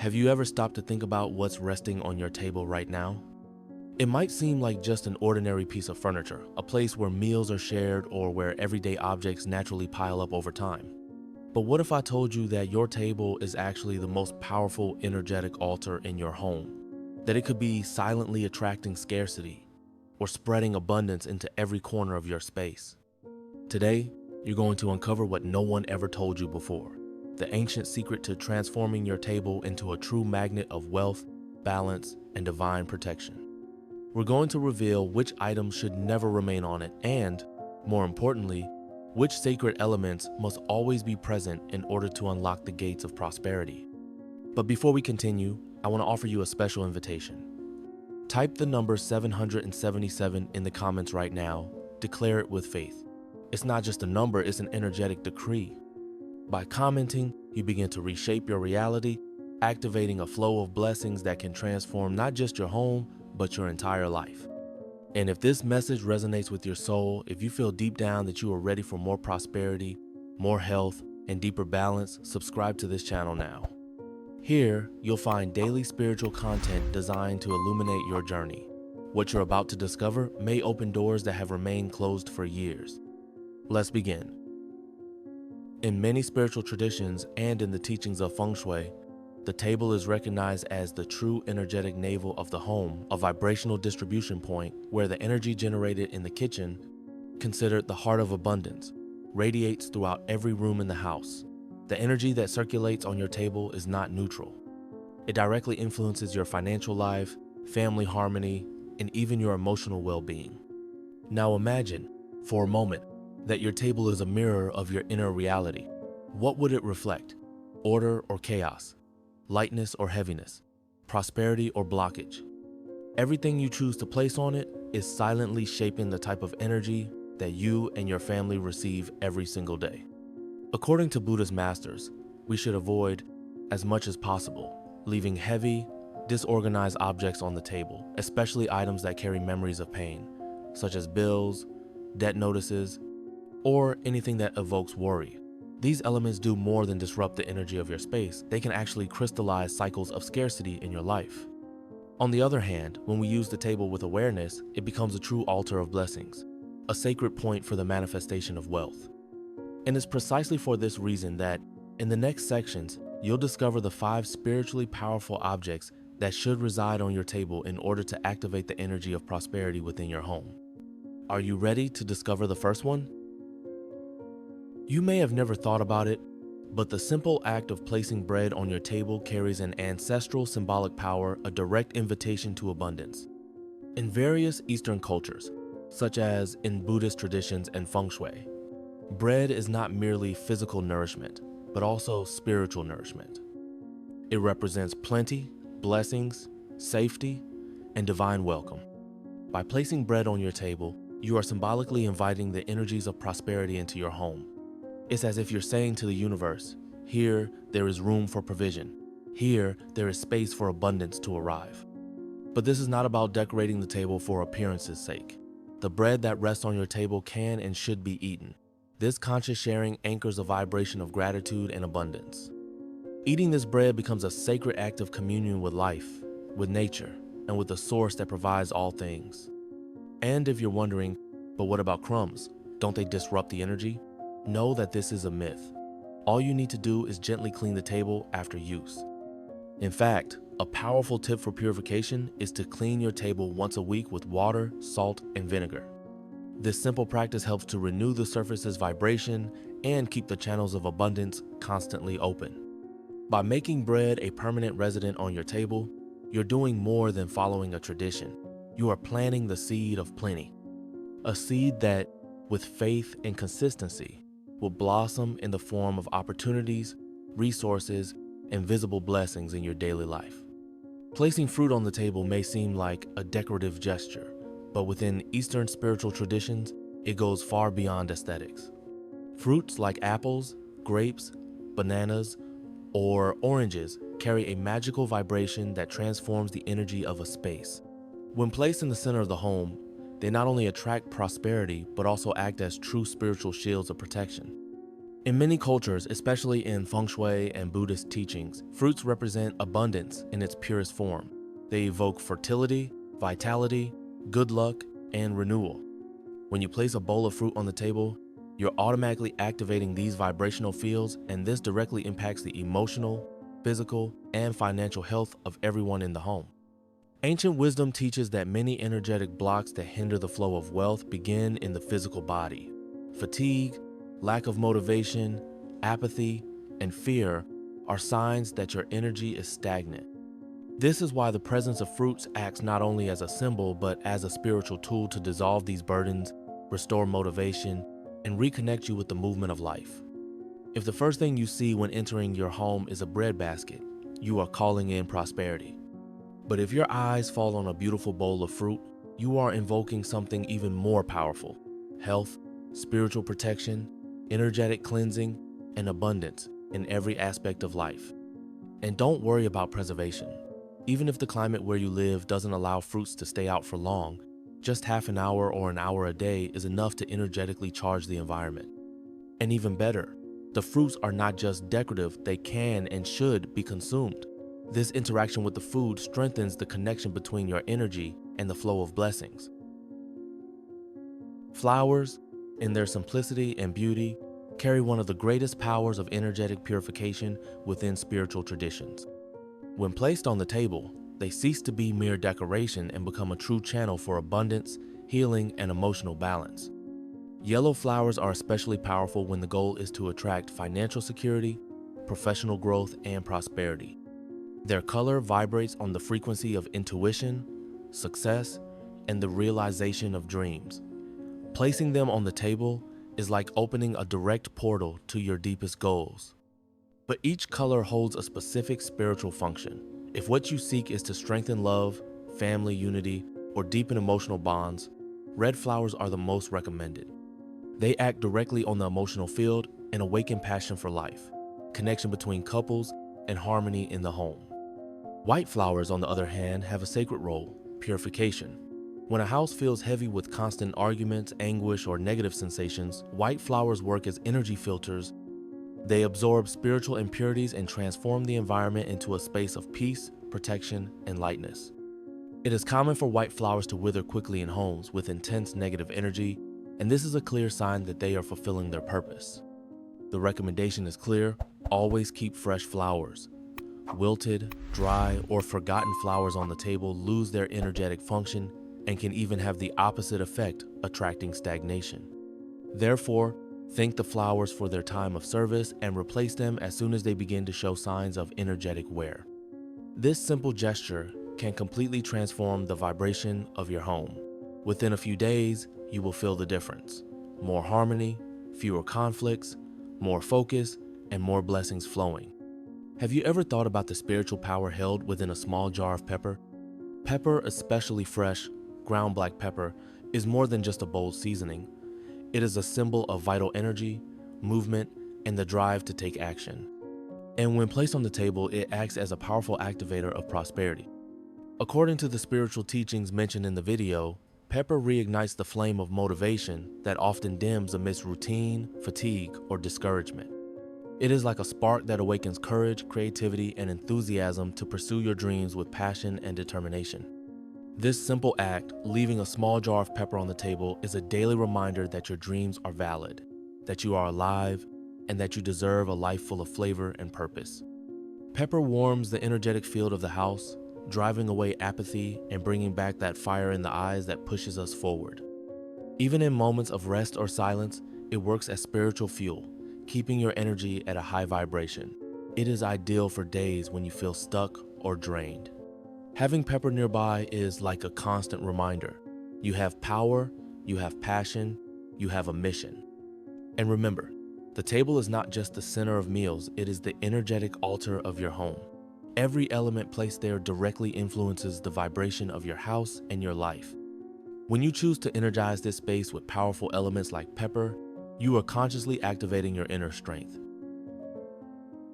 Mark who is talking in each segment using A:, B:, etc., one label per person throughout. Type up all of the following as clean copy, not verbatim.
A: Have you ever stopped to think about what's resting on your table right now? It might seem like just an ordinary piece of furniture, a place where meals are shared or where everyday objects naturally pile up over time. But what if I told you that your table is actually the most powerful energetic altar in your home? That it could be silently attracting scarcity or spreading abundance into every corner of your space. Today, you're going to uncover what no one ever told you before, the ancient secret to transforming your table into a true magnet of wealth, balance, and divine protection. We're going to reveal which items should never remain on it and, more importantly, which sacred elements must always be present in order to unlock the gates of prosperity. But before we continue, I want to offer you a special invitation. Type the number 777 in the comments right now. Declare it with faith. It's not just a number, it's an energetic decree. By commenting, you begin to reshape your reality, activating a flow of blessings that can transform not just your home, but your entire life. And if this message resonates with your soul, if you feel deep down that you are ready for more prosperity, more health, and deeper balance, subscribe to this channel now. Here, you'll find daily spiritual content designed to illuminate your journey. What you're about to discover may open doors that have remained closed for years. Let's begin. In many spiritual traditions and in the teachings of Feng Shui, the table is recognized as the true energetic navel of the home, a vibrational distribution point where the energy generated in the kitchen, considered the heart of abundance, radiates throughout every room in the house. The energy that circulates on your table is not neutral. It directly influences your financial life, family harmony, and even your emotional well-being. Now imagine, for a moment, that your table is a mirror of your inner reality. What would it reflect? Order or chaos? Lightness or heaviness? Prosperity or blockage? Everything you choose to place on it is silently shaping the type of energy that you and your family receive every single day. According to Buddhist masters, we should avoid, as much as possible, leaving heavy, disorganized objects on the table, especially items that carry memories of pain, such as bills, debt notices, or anything that evokes worry. These elements do more than disrupt the energy of your space. They can actually crystallize cycles of scarcity in your life. On the other hand, when we use the table with awareness, it becomes a true altar of blessings, a sacred point for the manifestation of wealth. And it's precisely for this reason that, in the next sections, you'll discover the 5 spiritually powerful objects that should reside on your table in order to activate the energy of prosperity within your home. Are you ready to discover the first one? You may have never thought about it, but the simple act of placing bread on your table carries an ancestral symbolic power, a direct invitation to abundance. In various Eastern cultures, such as in Buddhist traditions and Feng Shui, bread is not merely physical nourishment, but also spiritual nourishment. It represents plenty, blessings, safety, and divine welcome. By placing bread on your table, you are symbolically inviting the energies of prosperity into your home. It's as if you're saying to the universe, here there is room for provision. Here there is space for abundance to arrive. But this is not about decorating the table for appearance's sake. The bread that rests on your table can and should be eaten. This conscious sharing anchors a vibration of gratitude and abundance. Eating this bread becomes a sacred act of communion with life, with nature, and with the source that provides all things. And if you're wondering, but what about crumbs? Don't they disrupt the energy? Know that this is a myth. All you need to do is gently clean the table after use. In fact, a powerful tip for purification is to clean your table once a week with water, salt, and vinegar. This simple practice helps to renew the surface's vibration and keep the channels of abundance constantly open. By making bread a permanent resident on your table, you're doing more than following a tradition. You are planting the seed of plenty, a seed that, with faith and consistency, will blossom in the form of opportunities, resources, and visible blessings in your daily life. Placing fruit on the table may seem like a decorative gesture, but within Eastern spiritual traditions, it goes far beyond aesthetics. Fruits like apples, grapes, bananas, or oranges carry a magical vibration that transforms the energy of a space. When placed in the center of the home, they not only attract prosperity, but also act as true spiritual shields of protection. In many cultures, especially in feng shui and Buddhist teachings, fruits represent abundance in its purest form. They evoke fertility, vitality, good luck, and renewal. When you place a bowl of fruit on the table, you're automatically activating these vibrational fields, and this directly impacts the emotional, physical, and financial health of everyone in the home. Ancient wisdom teaches that many energetic blocks that hinder the flow of wealth begin in the physical body. Fatigue, lack of motivation, apathy, and fear are signs that your energy is stagnant. This is why the presence of fruits acts not only as a symbol, but as a spiritual tool to dissolve these burdens, restore motivation, and reconnect you with the movement of life. If the first thing you see when entering your home is a bread basket, you are calling in prosperity. But if your eyes fall on a beautiful bowl of fruit, you are invoking something even more powerful: health, spiritual protection, energetic cleansing, and abundance in every aspect of life. And don't worry about preservation. Even if the climate where you live doesn't allow fruits to stay out for long, just half an hour or an hour a day is enough to energetically charge the environment. And even better, the fruits are not just decorative, they can and should be consumed. This interaction with the food strengthens the connection between your energy and the flow of blessings. Flowers, in their simplicity and beauty, carry one of the greatest powers of energetic purification within spiritual traditions. When placed on the table, they cease to be mere decoration and become a true channel for abundance, healing, and emotional balance. Yellow flowers are especially powerful when the goal is to attract financial security, professional growth, and prosperity. Their color vibrates on the frequency of intuition, success, and the realization of dreams. Placing them on the table is like opening a direct portal to your deepest goals. But each color holds a specific spiritual function. If what you seek is to strengthen love, family unity, or deepen emotional bonds, red flowers are the most recommended. They act directly on the emotional field and awaken passion for life, connection between couples, and harmony in the home. White flowers, on the other hand, have a sacred role: purification. When a house feels heavy with constant arguments, anguish, or negative sensations, white flowers work as energy filters. They absorb spiritual impurities and transform the environment into a space of peace, protection, and lightness. It is common for white flowers to wither quickly in homes with intense negative energy, and this is a clear sign that they are fulfilling their purpose. The recommendation is clear: always keep fresh flowers. Wilted, dry, or forgotten flowers on the table lose their energetic function and can even have the opposite effect, attracting stagnation. Therefore, thank the flowers for their time of service and replace them as soon as they begin to show signs of energetic wear. This simple gesture can completely transform the vibration of your home. Within a few days, you will feel the difference: more harmony, fewer conflicts, more focus, and more blessings flowing. Have you ever thought about the spiritual power held within a small jar of pepper? Pepper, especially fresh, ground black pepper, is more than just a bold seasoning. It is a symbol of vital energy, movement, and the drive to take action. And when placed on the table, it acts as a powerful activator of prosperity. According to the spiritual teachings mentioned in the video, pepper reignites the flame of motivation that often dims amidst routine, fatigue, or discouragement. It is like a spark that awakens courage, creativity, and enthusiasm to pursue your dreams with passion and determination. This simple act, leaving a small jar of pepper on the table, is a daily reminder that your dreams are valid, that you are alive, and that you deserve a life full of flavor and purpose. Pepper warms the energetic field of the house, driving away apathy and bringing back that fire in the eyes that pushes us forward. Even in moments of rest or silence, it works as spiritual fuel, keeping your energy at a high vibration. It is ideal for days when you feel stuck or drained. Having pepper nearby is like a constant reminder. You have power, you have passion, you have a mission. And remember, the table is not just the center of meals, it is the energetic altar of your home. Every element placed there directly influences the vibration of your house and your life. When you choose to energize this space with powerful elements like pepper, you are consciously activating your inner strength.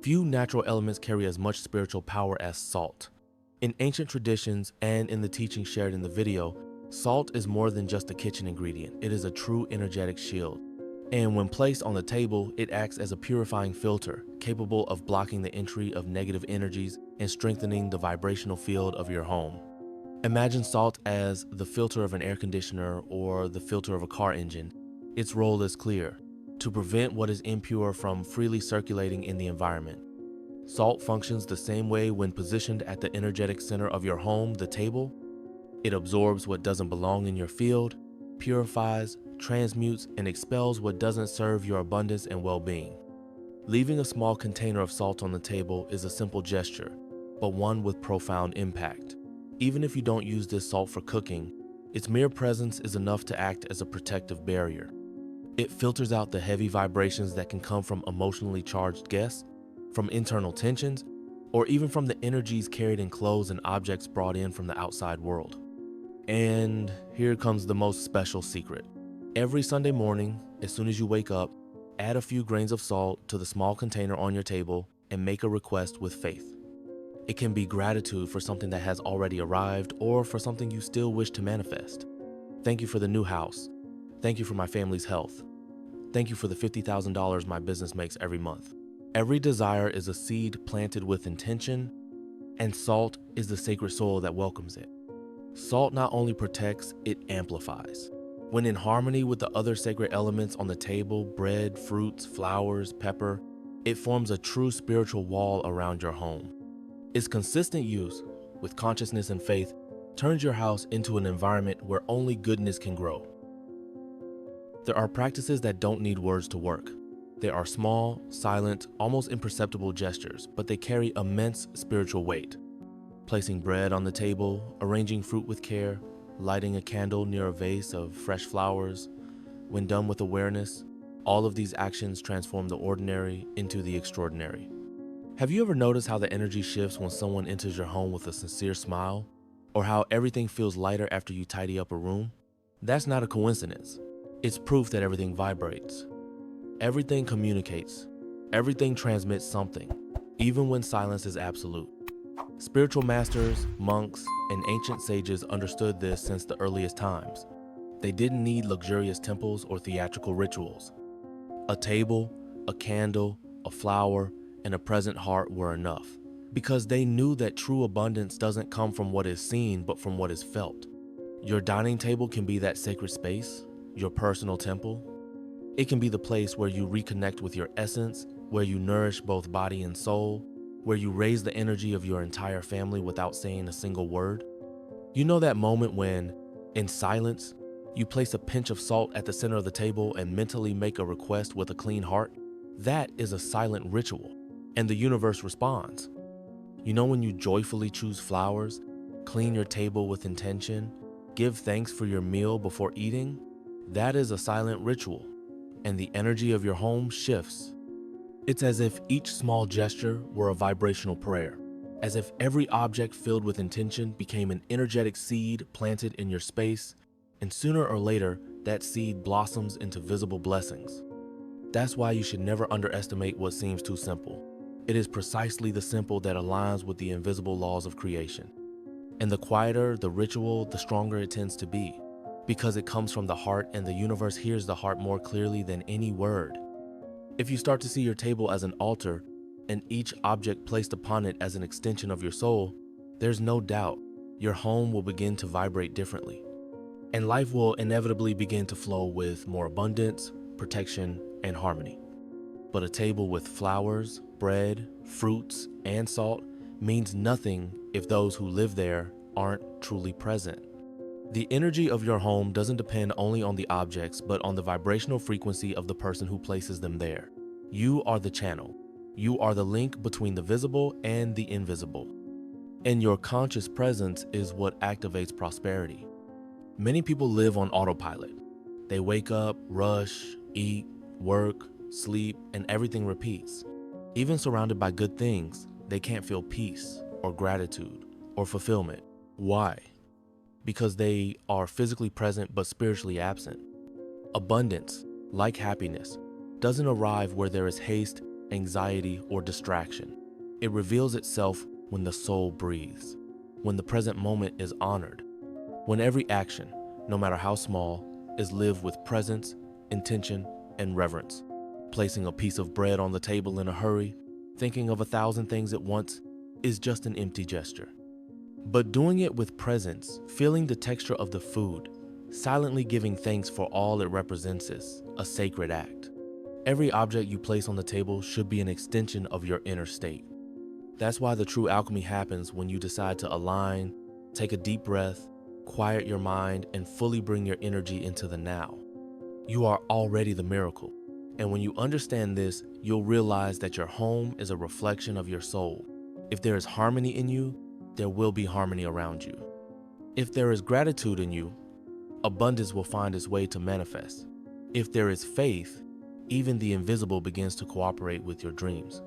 A: Few natural elements carry as much spiritual power as salt. In ancient traditions and in the teaching shared in the video, salt is more than just a kitchen ingredient. It is a true energetic shield. And when placed on the table, it acts as a purifying filter, capable of blocking the entry of negative energies and strengthening the vibrational field of your home. Imagine salt as the filter of an air conditioner or the filter of a car engine. Its role is clear: to prevent what is impure from freely circulating in the environment. Salt functions the same way when positioned at the energetic center of your home, the table. It absorbs what doesn't belong in your field, purifies, transmutes, and expels what doesn't serve your abundance and well-being. Leaving a small container of salt on the table is a simple gesture, but one with profound impact. Even if you don't use this salt for cooking, its mere presence is enough to act as a protective barrier. It filters out the heavy vibrations that can come from emotionally charged guests, from internal tensions, or even from the energies carried in clothes and objects brought in from the outside world. And here comes the most special secret. Every Sunday morning, as soon as you wake up, add a few grains of salt to the small container on your table and make a request with faith. It can be gratitude for something that has already arrived or for something you still wish to manifest. Thank you for the new house. Thank you for my family's health. Thank you for the $50,000 my business makes every month. Every desire is a seed planted with intention, and salt is the sacred soil that welcomes it. Salt not only protects, it amplifies. When in harmony with the other sacred elements on the table, bread, fruits, flowers, pepper, it forms a true spiritual wall around your home. Its consistent use, with consciousness and faith, turns your house into an environment where only goodness can grow. There are practices that don't need words to work. They are small, silent, almost imperceptible gestures, but they carry immense spiritual weight. Placing bread on the table, arranging fruit with care, lighting a candle near a vase of fresh flowers. When done with awareness, all of these actions transform the ordinary into the extraordinary. Have you ever noticed how the energy shifts when someone enters your home with a sincere smile? Or how everything feels lighter after you tidy up a room? That's not a coincidence. It's proof that everything vibrates. Everything communicates. Everything transmits something, even when silence is absolute. Spiritual masters, monks, and ancient sages understood this since the earliest times. They didn't need luxurious temples or theatrical rituals. A table, a candle, a flower, and a present heart were enough, because they knew that true abundance doesn't come from what is seen, but from what is felt. Your dining table can be that sacred space, your personal temple. It can be the place where you reconnect with your essence, where you nourish both body and soul, where you raise the energy of your entire family without saying a single word. You know that moment when, in silence, you place a pinch of salt at the center of the table and mentally make a request with a clean heart? That is a silent ritual, and the universe responds. You know when you joyfully choose flowers, clean your table with intention, give thanks for your meal before eating? That is a silent ritual, and the energy of your home shifts. It's as if each small gesture were a vibrational prayer, as if every object filled with intention became an energetic seed planted in your space, and sooner or later, that seed blossoms into visible blessings. That's why you should never underestimate what seems too simple. It is precisely the simple that aligns with the invisible laws of creation. And the quieter the ritual, the stronger it tends to be, because it comes from the heart, and the universe hears the heart more clearly than any word. If you start to see your table as an altar, and each object placed upon it as an extension of your soul, there's no doubt your home will begin to vibrate differently. And life will inevitably begin to flow with more abundance, protection, and harmony. But a table with flowers, bread, fruits, and salt means nothing if those who live there aren't truly present. The energy of your home doesn't depend only on the objects, but on the vibrational frequency of the person who places them there. You are the channel. You are the link between the visible and the invisible. And your conscious presence is what activates prosperity. Many people live on autopilot. They wake up, rush, eat, work, sleep, and everything repeats. Even surrounded by good things, they can't feel peace or gratitude or fulfillment. Why? Because they are physically present but spiritually absent. Abundance, like happiness, doesn't arrive where there is haste, anxiety, or distraction. It reveals itself when the soul breathes, when the present moment is honored, when every action, no matter how small, is lived with presence, intention, and reverence. Placing a piece of bread on the table in a hurry, thinking of 1,000 things at once, is just an empty gesture. But doing it with presence, feeling the texture of the food, silently giving thanks for all it represents is a sacred act. Every object you place on the table should be an extension of your inner state. That's why the true alchemy happens when you decide to align, take a deep breath, quiet your mind, and fully bring your energy into the now. You are already the miracle. And when you understand this, you'll realize that your home is a reflection of your soul. If there is harmony in you, there will be harmony around you. If there is gratitude in you, abundance will find its way to manifest. If there is faith, even the invisible begins to cooperate with your dreams.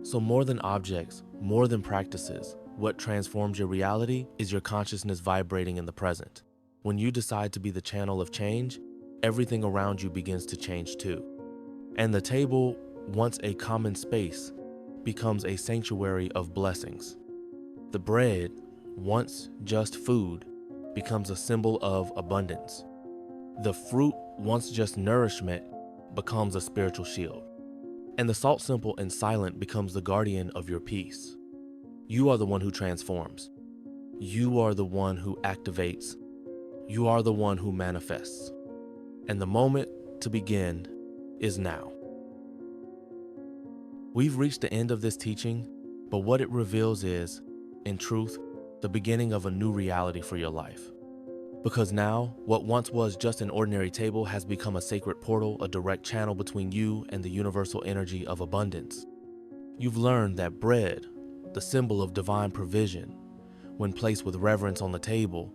A: So more than objects, more than practices, what transforms your reality is your consciousness vibrating in the present. When you decide to be the channel of change, everything around you begins to change too. And the table, once a common space, becomes a sanctuary of blessings. The bread, once just food, becomes a symbol of abundance. The fruit, once just nourishment, becomes a spiritual shield. And the salt simple and silent becomes the guardian of your peace. You are the one who transforms. You are the one who activates. You are the one who manifests. And the moment to begin is now. We've reached the end of this teaching, but what it reveals is, in truth, the beginning of a new reality for your life. Because now, what once was just an ordinary table has become a sacred portal, a direct channel between you and the universal energy of abundance. You've learned that bread, the symbol of divine provision, when placed with reverence on the table,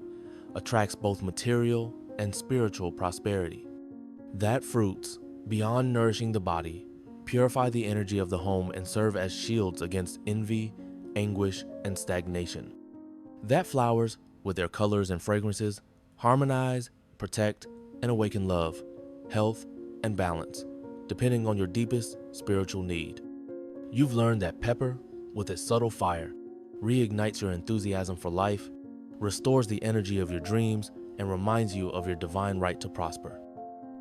A: attracts both material and spiritual prosperity. That fruits, beyond nourishing the body, purify the energy of the home and serve as shields against envy, anguish, and stagnation. That flowers, with their colors and fragrances, harmonize, protect, and awaken love, health, and balance, depending on your deepest spiritual need. You've learned that pepper, with its subtle fire, reignites your enthusiasm for life, restores the energy of your dreams, and reminds you of your divine right to prosper.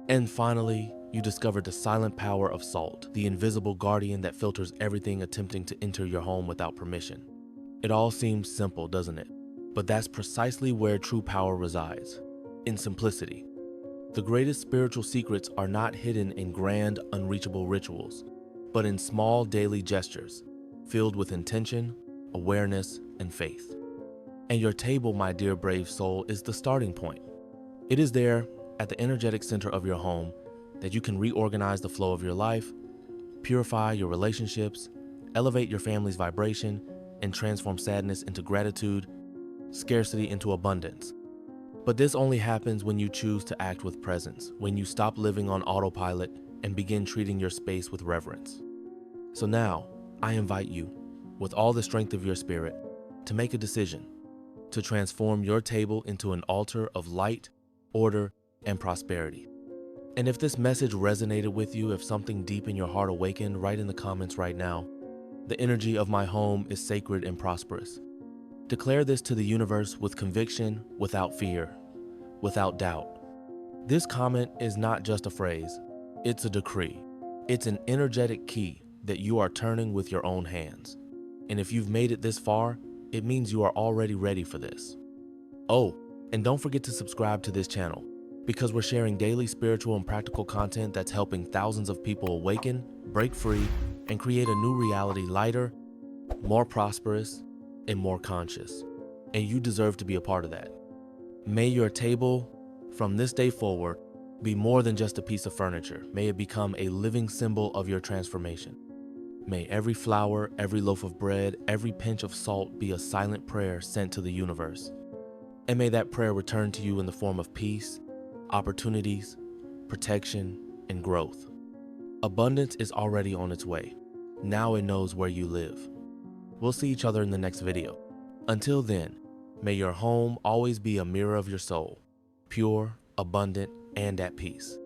A: And finally, you discovered the silent power of salt, the invisible guardian that filters everything attempting to enter your home without permission. It all seems simple, doesn't it? But that's precisely where true power resides, in simplicity. The greatest spiritual secrets are not hidden in grand, unreachable rituals, but in small daily gestures, filled with intention, awareness, and faith. And your table, my dear brave soul, is the starting point. It is there, at the energetic center of your home, that you can reorganize the flow of your life, purify your relationships, elevate your family's vibration, and transform sadness into gratitude, scarcity into abundance. But this only happens when you choose to act with presence, when you stop living on autopilot and begin treating your space with reverence. So now, I invite you, with all the strength of your spirit, to make a decision, to transform your table into an altar of light, order, and prosperity. And if this message resonated with you, if something deep in your heart awakened, write in the comments right now. The energy of my home is sacred and prosperous. Declare this to the universe with conviction, without fear, without doubt. This comment is not just a phrase, it's a decree. It's an energetic key that you are turning with your own hands. And if you've made it this far, it means you are already ready for this. Oh, and don't forget to subscribe to this channel, because we're sharing daily spiritual and practical content that's helping thousands of people awaken, break free, and create a new reality lighter, more prosperous, and more conscious. And you deserve to be a part of that. May your table, from this day forward, be more than just a piece of furniture. May it become a living symbol of your transformation. May every flower, every loaf of bread, every pinch of salt be a silent prayer sent to the universe. And may that prayer return to you in the form of peace, opportunities, protection, and growth. Abundance is already on its way. Now it knows where you live. We'll see each other in the next video. Until then, may your home always be a mirror of your soul, pure, abundant, and at peace.